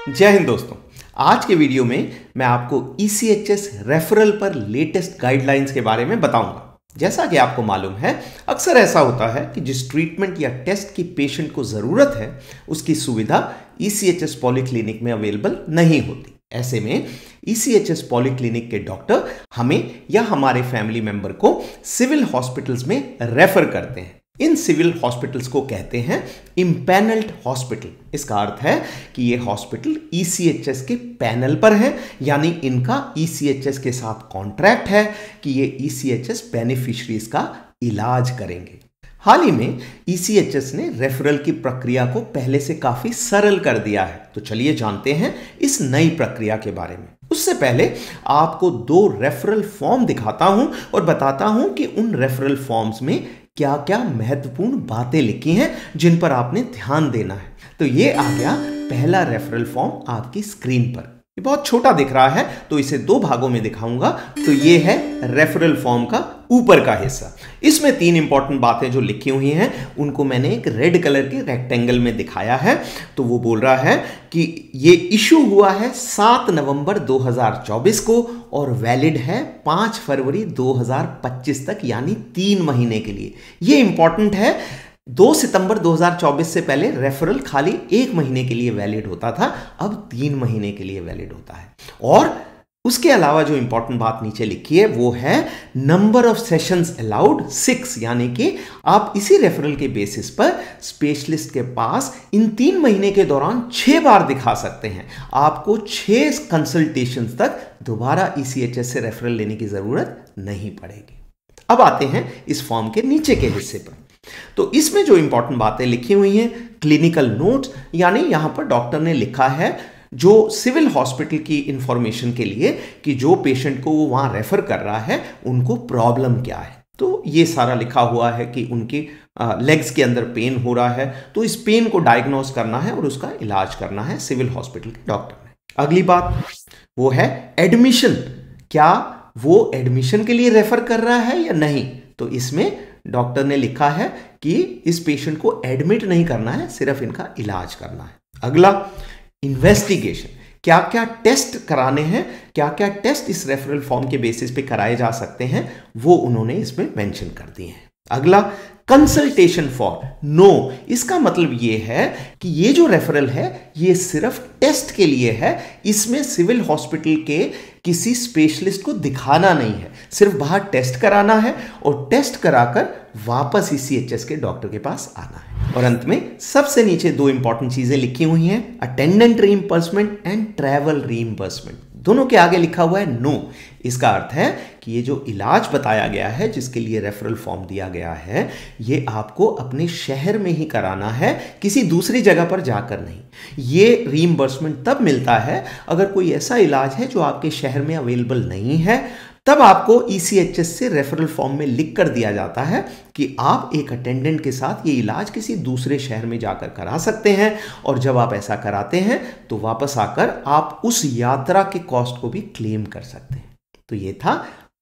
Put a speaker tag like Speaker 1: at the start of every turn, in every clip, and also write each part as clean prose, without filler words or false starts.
Speaker 1: जय हिंद दोस्तों। आज के वीडियो में मैं आपको ECHS रेफरल पर लेटेस्ट गाइडलाइंस के बारे में बताऊंगा। जैसा कि आपको मालूम है, अक्सर ऐसा होता है कि जिस ट्रीटमेंट या टेस्ट की पेशेंट को ज़रूरत है उसकी सुविधा ECHS पॉलीक्लिनिक में अवेलेबल नहीं होती। ऐसे में ECHS पॉलीक्लिनिक के डॉक्टर हमें या हमारे फैमिली मेंबर को सिविल हॉस्पिटल्स में रेफर करते हैं। इन सिविल हॉस्पिटल्स को कहते हैं इम्पैनल्ड हॉस्पिटल। इसका अर्थ है कि ये हॉस्पिटल ECHS के पैनल पर है, यानी इनका ECHS के साथ कॉन्ट्रैक्ट है कि ये ECHS बेनिफिशरीज का इलाज करेंगे। हाल ही में ECHS ने रेफरल की प्रक्रिया को पहले से काफी सरल कर दिया है। तो चलिए जानते हैं इस नई प्रक्रिया के बारे में। उससे पहले आपको 2 रेफरल फॉर्म दिखाता हूं और बताता हूं कि उन रेफरल फॉर्म्स में क्या क्या महत्वपूर्ण बातें लिखी हैं जिन पर आपने ध्यान देना है। तो ये आ गया पहला रेफरल फॉर्म आपकी स्क्रीन पर। ये बहुत छोटा दिख रहा है तो इसे 2 भागों में दिखाऊंगा। तो ये है रेफरल फॉर्म का ऊपर का हिस्सा। इसमें 3 इंपॉर्टेंट बातें जो लिखी हुई हैं उनको मैंने एक रेड कलर के रेक्टेंगल में दिखाया है। तो वो बोल रहा है कि ये इशू हुआ है 7 नवंबर 2024 को और वैलिड है 5 फरवरी 2025 तक, यानी 3 महीने के लिए। ये इंपॉर्टेंट है। 2 सितंबर 2024 से पहले रेफरल खाली 1 महीने के लिए वैलिड होता था, अब 3 महीने के लिए वैलिड होता है। और उसके अलावा जो इंपॉर्टेंट बात नीचे लिखी है वो है नंबर ऑफ सेशंस अलाउड 6, यानी कि आप इसी रेफरल के बेसिस पर स्पेशलिस्ट के पास इन 3 महीने के दौरान 6 बार दिखा सकते हैं। आपको 6 कंसल्टेशंस तक दोबारा ECHS से रेफरल लेने की जरूरत नहीं पड़ेगी। अब आते हैं इस फॉर्म के नीचे के हिस्से पर। तो इसमें जो इंपॉर्टेंट बातें लिखी हुई हैं, क्लिनिकल नोट्स, यानी यहां पर डॉक्टर ने लिखा है जो सिविल हॉस्पिटल की इंफॉर्मेशन के लिए कि जो पेशेंट को वो वहां रेफर कर रहा है उनको प्रॉब्लम क्या है। तो ये सारा लिखा हुआ है कि उनकी लेग्स के अंदर पेन हो रहा है, तो इस पेन को डायग्नोस करना है और उसका इलाज करना है सिविल हॉस्पिटल के डॉक्टर ने। अगली बात वो है एडमिशन। क्या वो एडमिशन के लिए रेफर कर रहा है या नहीं। तो इसमें डॉक्टर ने लिखा है कि इस पेशेंट को एडमिट नहीं करना है, सिर्फ इनका इलाज करना है। अगला इन्वेस्टिगेशन। क्या क्या टेस्ट कराने हैं, क्या क्या टेस्ट इस रेफरल फॉर्म के बेसिस पे कराए जा सकते हैं, वो उन्होंने इसमें मेंशन कर दिए हैं। अगला कंसल्टेशन फॉर नो। इसका मतलब ये है कि ये जो रेफरल है ये सिर्फ टेस्ट के लिए है। इसमें सिविल हॉस्पिटल के किसी स्पेशलिस्ट को दिखाना नहीं है, सिर्फ बाहर टेस्ट कराना है और टेस्ट कराकर वापस ECHS के डॉक्टर के पास आना है। और अंत में सबसे नीचे 2 इंपॉर्टेंट चीजें लिखी हुई हैं, attendant reimbursement and travel reimbursement. दोनों के आगे लिखा हुआ है नो। इसका अर्थ है कि ये जो इलाज बताया गया है, जिसके लिए रेफरल फॉर्म दिया गया है, ये आपको अपने शहर में ही कराना है, किसी दूसरी जगह पर जाकर नहीं। ये रीइंबर्समेंट तब मिलता है अगर कोई ऐसा इलाज है जो आपके शहर में अवेलेबल नहीं है, तब आपको ECHS से रेफरल फॉर्म में लिख कर दिया जाता है कि आप एक अटेंडेंट के साथ ये इलाज किसी दूसरे शहर में जाकर करा सकते हैं। और जब आप ऐसा कराते हैं तो वापस आकर आप उस यात्रा के कॉस्ट को भी क्लेम कर सकते हैं। तो ये था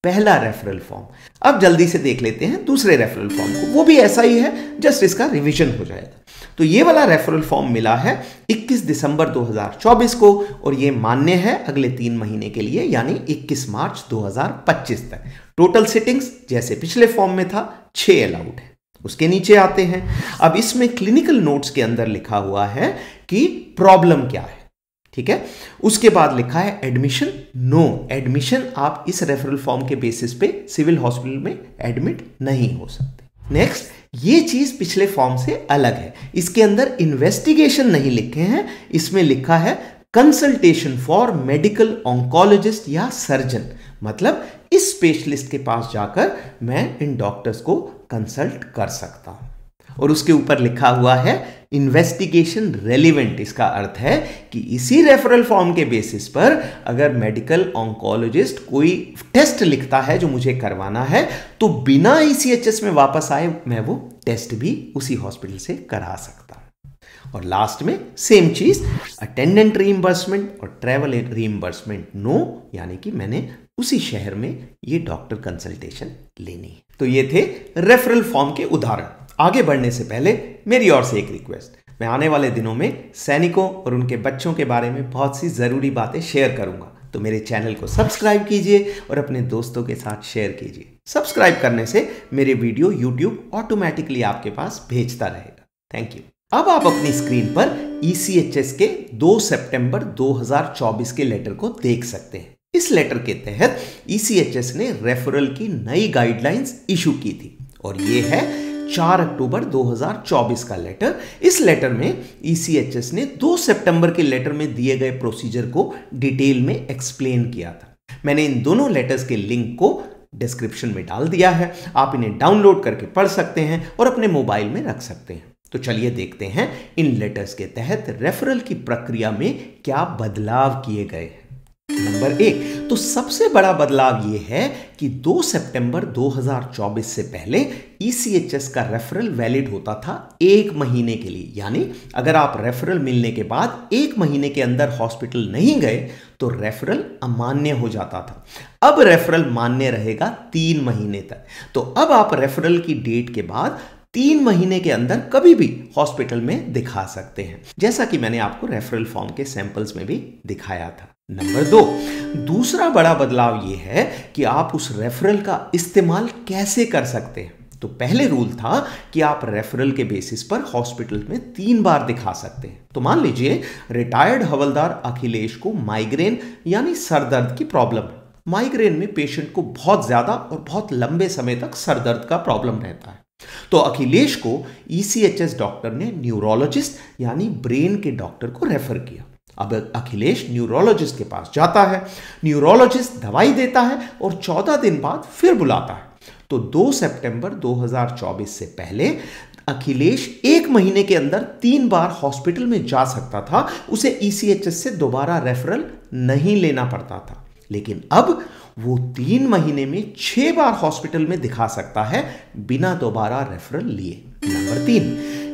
Speaker 1: पहला रेफरल फॉर्म। अब जल्दी से देख लेते हैं दूसरे रेफरल फॉर्म को। वो भी ऐसा ही है, जस्ट इसका रिवीजन हो जाएगा। तो ये वाला रेफरल फॉर्म मिला है 21 दिसंबर 2024 को और ये मान्य है अगले 3 महीने के लिए, यानी 21 मार्च 2025 तक। टोटल सिटिंग्स जैसे पिछले फॉर्म में था 6 अलाउड है। उसके नीचे आते हैं। अब इसमें क्लिनिकल नोट्स के अंदर लिखा हुआ है कि प्रॉब्लम क्या है, ठीक है। उसके बाद लिखा है एडमिशन नो। एडमिशन आप इस रेफरल फॉर्म के बेसिस पे सिविल हॉस्पिटल में एडमिट नहीं हो सकते। नेक्स्ट, ये चीज पिछले फॉर्म से अलग है। इसके अंदर इन्वेस्टिगेशन नहीं लिखे हैं, इसमें लिखा है कंसल्टेशन फॉर मेडिकल ऑन्कोलॉजिस्ट या सर्जन। मतलब इस स्पेशलिस्ट के पास जाकर मैं इन डॉक्टर्स को कंसल्ट कर सकता हूं। और उसके ऊपर लिखा हुआ है इन्वेस्टिगेशन रेलिवेंट। इसका अर्थ है कि इसी रेफरल फॉर्म के बेसिस पर अगर मेडिकल ऑन्कोलॉजिस्ट कोई टेस्ट लिखता है जो मुझे करवाना है, तो बिना ECHS में वापस आए मैं वो टेस्ट भी उसी हॉस्पिटल से करा सकता हूं। और लास्ट में सेम चीज, अटेंडेंट रीइंबर्समेंट और ट्रैवल रीइंबर्समेंट नो, यानी कि मैंने उसी शहर में ये डॉक्टर कंसल्टेशन लेनी है। तो ये थे रेफरल फॉर्म के उदाहरण। आगे बढ़ने से पहले मेरी ओर से एक रिक्वेस्ट, मैं आने वाले दिनों में सैनिकों और उनके बच्चों के बारे में बहुत सी ज़रूरी बातें शेयर करूंगा। तो मेरे चैनल को सब्सक्राइब कीजिए और अपने दोस्तों के साथ शेयर कीजिए। सब्सक्राइब करने से मेरे वीडियो यूट्यूब ऑटोमेटिकली आपके पास भेजता रहेगा। Thank you. अब आप अपनी स्क्रीन पर ECHS के 2 सितंबर 2024 के लेटर को देख सकते हैं। इस लेटर के तहत ECHS ने रेफरल की नई गाइडलाइंस इशू की थी और ये है 4 अक्टूबर 2024 का लेटर। इस लेटर में ECHS ने 2 सितंबर के लेटर में दिए गए प्रोसीजर को डिटेल में एक्सप्लेन किया था। मैंने इन दोनों लेटर्स के लिंक को डिस्क्रिप्शन में डाल दिया है। आप इन्हें डाउनलोड करके पढ़ सकते हैं और अपने मोबाइल में रख सकते हैं। तो चलिए देखते हैं इन लेटर्स के तहत रेफरल की प्रक्रिया में क्या बदलाव किए गए हैं। नंबर 1, तो सबसे बड़ा बदलाव यह है कि 2 सितंबर 2024 से पहले ECHS का रेफरल वैलिड होता था 1 महीने के लिए। यानी अगर आप रेफरल मिलने के बाद 1 महीने के अंदर हॉस्पिटल नहीं गए तो रेफरल अमान्य हो जाता था। अब रेफरल मान्य रहेगा 3 महीने तक। तो अब आप रेफरल की डेट के बाद 3 महीने के अंदर कभी भी हॉस्पिटल में दिखा सकते हैं, जैसा कि मैंने आपको रेफरल फॉर्म के सैंपल्स में भी दिखाया था। नंबर 2, दूसरा बड़ा बदलाव यह है कि आप उस रेफरल का इस्तेमाल कैसे कर सकते हैं। तो पहले रूल था कि आप रेफरल के बेसिस पर हॉस्पिटल में 3 बार दिखा सकते हैं। तो मान लीजिए रिटायर्ड हवलदार अखिलेश को माइग्रेन यानी सर दर्द की प्रॉब्लम है। माइग्रेन में पेशेंट को बहुत ज्यादा और बहुत लंबे समय तक सर दर्द का प्रॉब्लम रहता है। तो अखिलेश को ECHS डॉक्टर ने न्यूरोलॉजिस्ट यानी ब्रेन के डॉक्टर को रेफर किया। अब अखिलेश न्यूरोलॉजिस्ट के पास जाता है, न्यूरोलॉजिस्ट दवाई देता है और 14 दिन बाद फिर बुलाता है। तो 2 सितंबर 2024 से पहले अखिलेश 1 महीने के अंदर 3 बार हॉस्पिटल में जा सकता था। उसे ECHS से दोबारा रेफरल नहीं लेना पड़ता था। लेकिन अब वो 3 महीने में 6 बार हॉस्पिटल में दिखा सकता है बिना दोबारा रेफरल लिए। नंबर 3,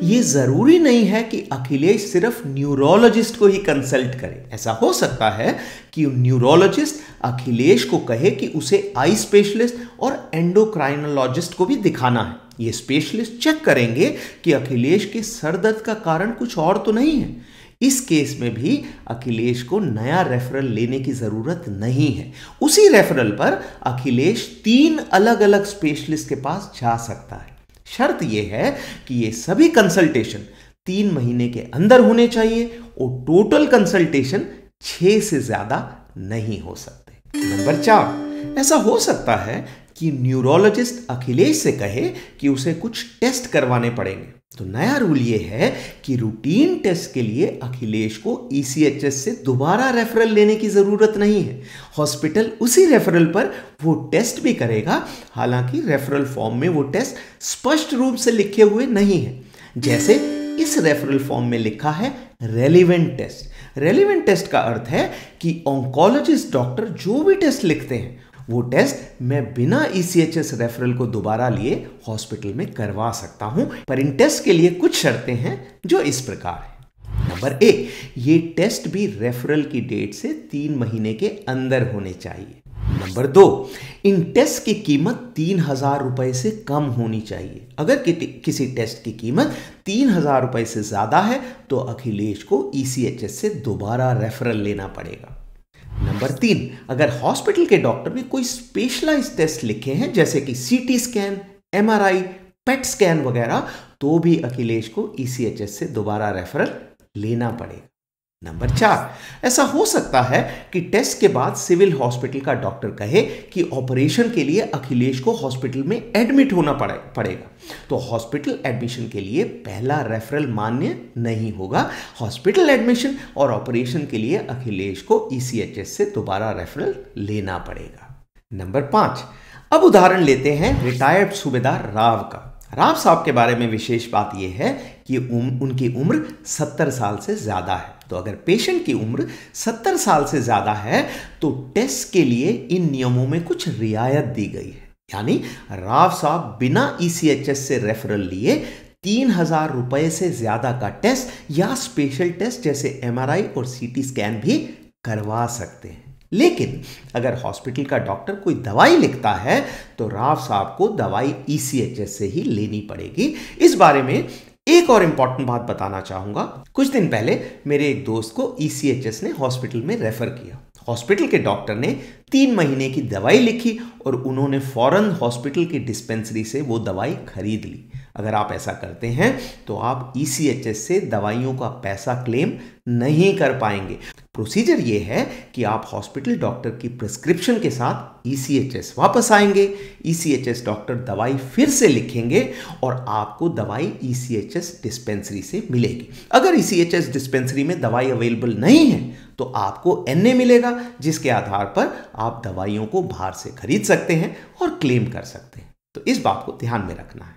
Speaker 1: ये जरूरी नहीं है कि अखिलेश सिर्फ न्यूरोलॉजिस्ट को ही कंसल्ट करे। ऐसा हो सकता है कि न्यूरोलॉजिस्ट अखिलेश को कहे कि उसे आई स्पेशलिस्ट और एंडोक्राइनोलॉजिस्ट को भी दिखाना है। ये स्पेशलिस्ट चेक करेंगे कि अखिलेश के सर दर्द का कारण कुछ और तो नहीं है। इस केस में भी अखिलेश को नया रेफरल लेने की जरूरत नहीं है। उसी रेफरल पर अखिलेश 3 अलग अलग स्पेशलिस्ट के पास जा सकता है। शर्त यह है कि ये सभी कंसल्टेशन 3 महीने के अंदर होने चाहिए और टोटल कंसल्टेशन 6 से ज्यादा नहीं हो सकते। नंबर 4, ऐसा हो सकता है कि न्यूरोलॉजिस्ट अखिलेश से कहे कि उसे कुछ टेस्ट करवाने पड़ेंगे। तो नया रूल ये है कि रूटीन टेस्ट के लिए अखिलेश को ECHS से दोबारा रेफरल लेने की जरूरत नहीं है। हॉस्पिटल उसी रेफरल पर वो टेस्ट भी करेगा। हालांकि रेफरल फॉर्म में वो टेस्ट स्पष्ट रूप से लिखे हुए नहीं है, जैसे इस रेफरल फॉर्म में लिखा है रेलिवेंट टेस्ट। रेलिवेंट टेस्ट का अर्थ है कि ऑन्कोलॉजिस्ट डॉक्टर जो भी टेस्ट लिखते हैं वो टेस्ट मैं बिना ECHS रेफरल को दोबारा लिए हॉस्पिटल में करवा सकता हूं। पर इन टेस्ट के लिए कुछ शर्तें हैं जो इस प्रकार है। नंबर 1, ये टेस्ट भी रेफरल की डेट से 3 महीने के अंदर होने चाहिए। नंबर 2, इन टेस्ट की कीमत 3,000 रुपए से कम होनी चाहिए। अगर किसी टेस्ट की कीमत 3,000 रुपए से ज्यादा है तो अखिलेश को ECHS से दोबारा रेफरल लेना पड़ेगा। नंबर 3, अगर हॉस्पिटल के डॉक्टर ने कोई स्पेशलाइज्ड टेस्ट लिखे हैं जैसे कि CT scan, MRI, PET scan वगैरह, तो भी अखिलेश को ECHS से दोबारा रेफरल लेना पड़ेगा। नंबर 4, ऐसा हो सकता है कि टेस्ट के बाद सिविल हॉस्पिटल का डॉक्टर कहे कि ऑपरेशन के लिए अखिलेश को हॉस्पिटल में एडमिट होना पड़ेगा। तो हॉस्पिटल एडमिशन के लिए पहला रेफरल मान्य नहीं होगा। हॉस्पिटल एडमिशन और ऑपरेशन के लिए अखिलेश को ECHS से दोबारा रेफरल लेना पड़ेगा। नंबर 5, अब उदाहरण लेते हैं रिटायर्ड सूबेदार राव का। राव साहब के बारे में विशेष बात यह है कि उनकी उम्र 70 साल से ज्यादा है। तो अगर पेशेंट की उम्र 70 साल से ज्यादा है तो टेस्ट के लिए इन नियमों में कुछ रियायत दी गई है। यानी राव साहब बिना ECHS से रेफरल लिए 3,000 रुपए से ज्यादा का टेस्ट या स्पेशल टेस्ट जैसे MRI और CT स्कैन भी करवा सकते हैं। लेकिन अगर हॉस्पिटल का डॉक्टर कोई दवाई लिखता है तो राव साहब को दवाई ECHS से ही लेनी पड़ेगी। इस बारे में एक और इंपॉर्टेंट बात बताना चाहूंगा। कुछ दिन पहले मेरे एक दोस्त को ECHS ने हॉस्पिटल में रेफर किया। हॉस्पिटल के डॉक्टर ने 3 महीने की दवाई लिखी और उन्होंने फौरन हॉस्पिटल की डिस्पेंसरी से वो दवाई खरीद ली। अगर आप ऐसा करते हैं तो आप ECHS से दवाइयों का पैसा क्लेम नहीं कर पाएंगे। प्रोसीजर ये है कि आप हॉस्पिटल डॉक्टर की प्रिस्क्रिप्शन के साथ ECHS वापस आएंगे, ECHS डॉक्टर दवाई फिर से लिखेंगे और आपको दवाई ECHS डिस्पेंसरी से मिलेगी। अगर ECHS डिस्पेंसरी में दवाई अवेलेबल नहीं है तो आपको NA मिलेगा, जिसके आधार पर आप दवाइयों को बाहर से खरीद सकते हैं और क्लेम कर सकते हैं। तो इस बात को ध्यान में रखना है।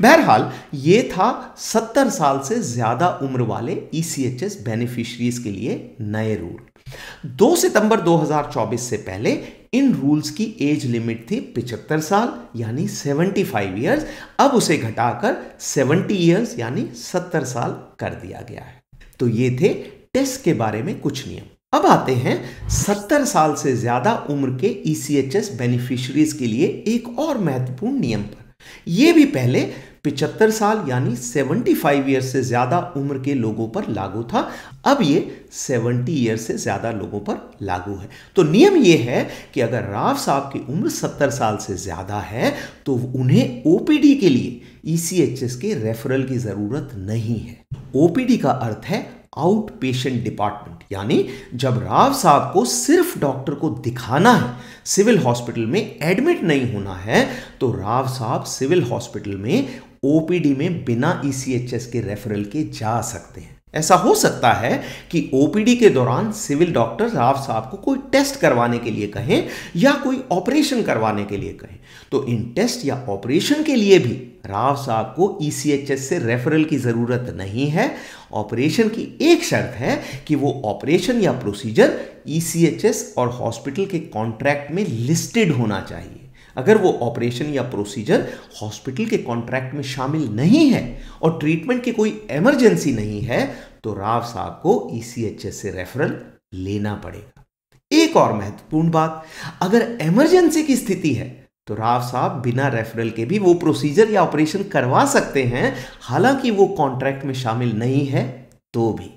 Speaker 1: बहरहाल ये था 70 साल से ज्यादा उम्र वाले ECHS बेनिफिशियरीज के लिए नए रूल। 2 सितंबर 2024 से पहले इन रूल्स की एज लिमिट थी 75 साल यानी 75 इयर्स। अब उसे घटाकर 70 इयर्स यानी 70 साल कर दिया गया है। तो ये थे टेस्ट के बारे में कुछ नियम। अब आते हैं 70 साल से ज्यादा उम्र के ECHS बेनिफिशियरीज के लिए एक और महत्वपूर्ण नियम पर। यह भी पहले 75 साल यानी 75 ईयर्स से ज्यादा उम्र के लोगों पर लागू था, अब ये 70 ईयर्स से ज्यादा लोगों पर लागू है। तो नियम यह है कि अगर राव साहब की उम्र 70 साल से ज्यादा है तो उन्हें OPD के लिए ECHS के रेफरल की जरूरत नहीं है। OPD का अर्थ है आउट पेशेंट डिपार्टमेंट, यानी जब राव साहब को सिर्फ डॉक्टर को दिखाना है, सिविल हॉस्पिटल में एडमिट नहीं होना है, तो राव साहब सिविल हॉस्पिटल में OPD में बिना ECHS के रेफरल के जा सकते हैं। ऐसा हो सकता है कि OPD के दौरान सिविल डॉक्टर राव साहब को कोई टेस्ट करवाने के लिए कहें या कोई ऑपरेशन करवाने के लिए कहें, तो इन टेस्ट या ऑपरेशन के लिए भी राव साहब को ECHS से रेफरल की जरूरत नहीं है। ऑपरेशन की एक शर्त है कि वो ऑपरेशन या प्रोसीजर ECHS और हॉस्पिटल के कॉन्ट्रैक्ट में लिस्टेड होना चाहिए। अगर वो ऑपरेशन या प्रोसीजर हॉस्पिटल के कॉन्ट्रैक्ट में शामिल नहीं है और ट्रीटमेंट की कोई इमरजेंसी नहीं है तो राव साहब को ECHS से रेफरल लेना पड़ेगा। एक और महत्वपूर्ण बात, अगर इमरजेंसी की स्थिति है तो राव साहब बिना रेफरल के भी वो प्रोसीजर या ऑपरेशन करवा सकते हैं, हालांकि वो कॉन्ट्रैक्ट में शामिल नहीं है तो भी।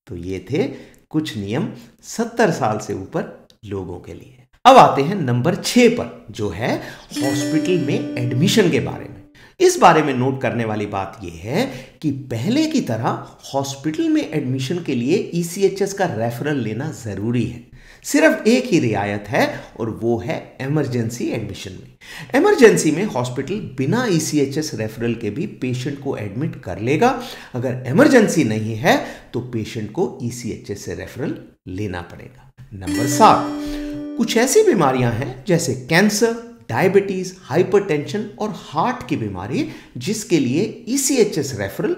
Speaker 1: तो ये थे कुछ नियम 70 साल से ऊपर लोगों के लिए। अब आते हैं नंबर 6 पर, जो है हॉस्पिटल में एडमिशन के बारे में। इस बारे में नोट करने वाली बात यह है कि पहले की तरह हॉस्पिटल में एडमिशन के लिए ECHS का रेफरल लेना जरूरी है। सिर्फ एक ही रियायत है और वो है इमरजेंसी एडमिशन में। इमरजेंसी में हॉस्पिटल बिना ECHS रेफरल के भी पेशेंट को एडमिट कर लेगा। अगर इमरजेंसी नहीं है तो पेशेंट को ECHS से रेफरल लेना पड़ेगा। नंबर 7, कुछ ऐसी बीमारियां हैं जैसे कैंसर, डायबिटीज, हाइपरटेंशन और हार्ट की बीमारी जिसके लिए ECHS रेफरल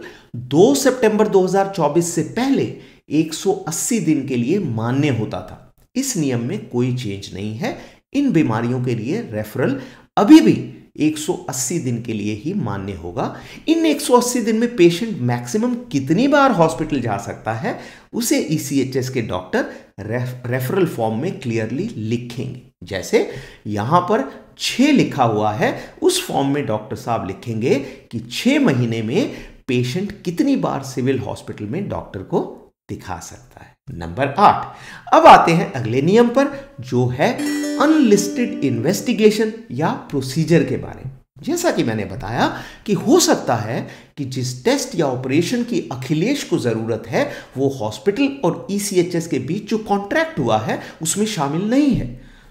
Speaker 1: 2 सितंबर 2024 से पहले 180 दिन के लिए मान्य होता था। इस नियम में कोई चेंज नहीं है। इन बीमारियों के लिए रेफरल अभी भी 180 दिन के लिए ही मान्य होगा। इन 180 दिन में पेशेंट मैक्सिमम कितनी बार हॉस्पिटल जा सकता है उसे ECHS के डॉक्टर रेफरल फॉर्म में क्लियरली लिखेंगे। जैसे यहां पर 6 लिखा हुआ है, उस फॉर्म में डॉक्टर साहब लिखेंगे कि 6 महीने में पेशेंट कितनी बार सिविल हॉस्पिटल में डॉक्टर को दिखा सकता है। नंबर 8, अब आते हैं अगले नियम पर, जो है अनलिस्टेड इन्वेस्टिगेशन या प्रोसीजर के बारे में। जैसा कि मैंने बताया कि हो सकता है कि जिस टेस्ट या ऑपरेशन की अखिलेश को जरूरत है वो हॉस्पिटल और ECHS के बीच जो कॉन्ट्रैक्ट हुआ है उसमें शामिल नहीं है।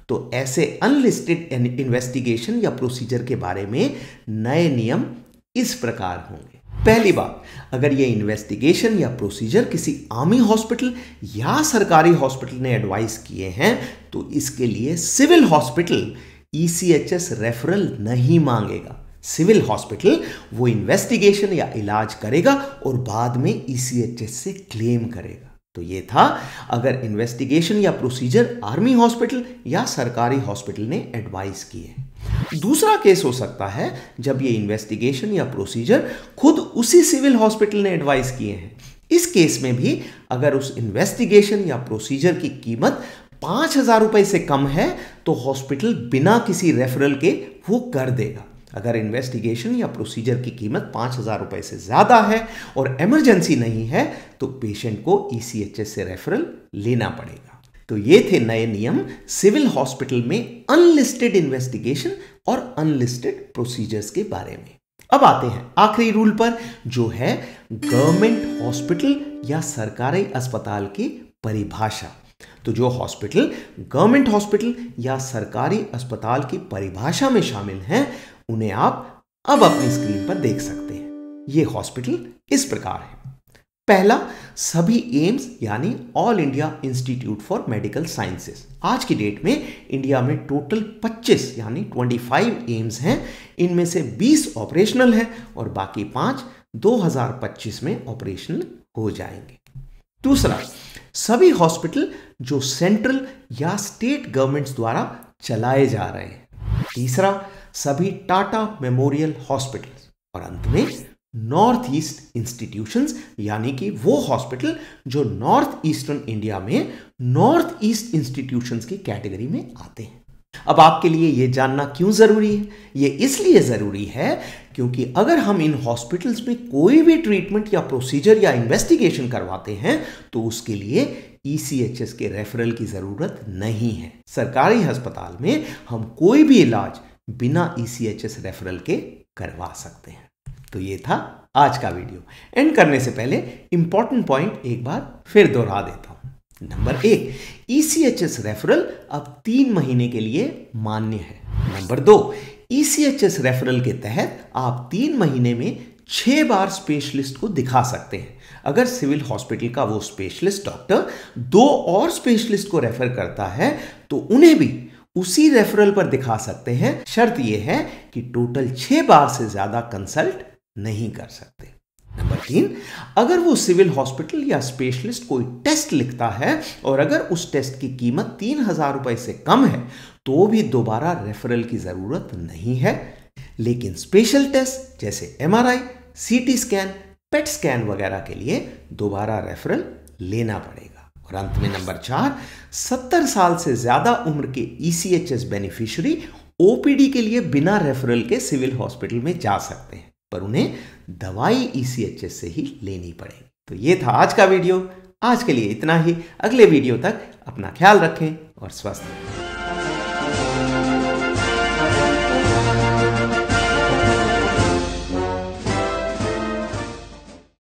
Speaker 1: तो ऐसे अनलिस्टेड इन्वेस्टिगेशन या प्रोसीजर के बारे में नए नियम इस प्रकार होंगे। पहली बात, अगर ये इन्वेस्टिगेशन या प्रोसीजर किसी आर्मी हॉस्पिटल या सरकारी हॉस्पिटल ने एडवाइस किए हैं तो इसके लिए सिविल हॉस्पिटल ECHS रेफरल नहीं मांगेगा। सिविल हॉस्पिटल वो इन्वेस्टिगेशन या इलाज करेगा और बाद में ECHS से क्लेम करेगा। तो ये था अगर इन्वेस्टिगेशन या प्रोसीजर आर्मी हॉस्पिटल या सरकारी हॉस्पिटल ने एडवाइस किए। दूसरा केस हो सकता है जब ये इन्वेस्टिगेशन या प्रोसीजर खुद उसी सिविल हॉस्पिटल ने एडवाइस किए हैं। इस केस में भी अगर उस इन्वेस्टिगेशन या प्रोसीजर की कीमत 5,000 रुपए से कम है तो हॉस्पिटल बिना किसी रेफरल के वो कर देगा। अगर इन्वेस्टिगेशन या प्रोसीजर की कीमत 5,000 रुपए से ज़्यादा है और इमरजेंसी नहीं है तो पेशेंट को ECHS से रेफरल लेना पड़ेगा। तो ये थे नए नियम सिविल हॉस्पिटल में अनलिस्टेड इन्वेस्टिगेशन और अनलिस्टेड प्रोसीजर्स के बारे में। अब आते हैं आखिरी रूल पर, जो है गवर्नमेंट हॉस्पिटल या सरकारी अस्पताल की परिभाषा। तो जो हॉस्पिटल गवर्नमेंट हॉस्पिटल या सरकारी अस्पताल की परिभाषा में शामिल हैं उन्हें आप अब अपनी स्क्रीन पर देख सकते हैं। ये हॉस्पिटल इस प्रकार है। पहला, सभी एम्स यानी all India institute for medical sciences. आज की डेट में इंडिया में टोटल 25 यानी 25 एम्स हैं। इनमें से 20 ऑपरेशनल हैं और बाकी 5 2025 में ऑपरेशनल हो जाएंगे। दूसरा, सभी हॉस्पिटल जो सेंट्रल या स्टेट गवर्नमेंट्स द्वारा चलाए जा रहे हैं। तीसरा, सभी टाटा मेमोरियल हॉस्पिटल्स। और अंत में नॉर्थ ईस्ट इंस्टीट्यूशंस यानी कि वो हॉस्पिटल जो नॉर्थ ईस्टर्न इंडिया में नॉर्थ ईस्ट इंस्टीट्यूशंस की कैटेगरी में आते हैं। अब आपके लिए यह जानना क्यों जरूरी है? ये इसलिए जरूरी है क्योंकि अगर हम इन हॉस्पिटल्स में कोई भी ट्रीटमेंट या प्रोसीजर या इन्वेस्टिगेशन करवाते हैं तो उसके लिए ECHS के रेफरल की जरूरत नहीं है। सरकारी अस्पताल में हम कोई भी इलाज बिना ECHS रेफरल के करवा सकते हैं। तो ये था आज का वीडियो। एंड करने से पहले इंपॉर्टेंट पॉइंट एक बार फिर दोहरा देता हूं। नंबर 1, ECHS रेफरल अब 3 महीने के लिए मान्य है। नंबर 2, ECHS रेफरल के तहत आप 3 महीने में 6 बार स्पेशलिस्ट को दिखा सकते हैं। अगर सिविल हॉस्पिटल का वो स्पेशलिस्ट डॉक्टर 2 और स्पेशलिस्ट को रेफर करता है तो उन्हें भी उसी रेफरल पर दिखा सकते हैं। शर्त यह है कि टोटल 6 बार से ज्यादा कंसल्ट नहीं कर सकते। नंबर 3, अगर वो सिविल हॉस्पिटल या स्पेशलिस्ट कोई टेस्ट लिखता है और अगर उस टेस्ट की कीमत 3,000 रुपए से कम है तो भी दोबारा रेफरल की जरूरत नहीं है। लेकिन स्पेशल टेस्ट जैसे MRI, CT scan, PET scan वगैरह के लिए दोबारा रेफरल लेना पड़ेगा। और अंत में नंबर 4, 70 साल से ज्यादा उम्र के ECHS बेनिफिशियरी OPD के लिए बिना रेफरल के सिविल हॉस्पिटल में जा सकते हैं, पर उन्हें दवाई ECHS से ही लेनी पड़ेगी। तो ये था आज का वीडियो। आज के लिए इतना ही। अगले वीडियो तक अपना ख्याल रखें और स्वस्थ रहें।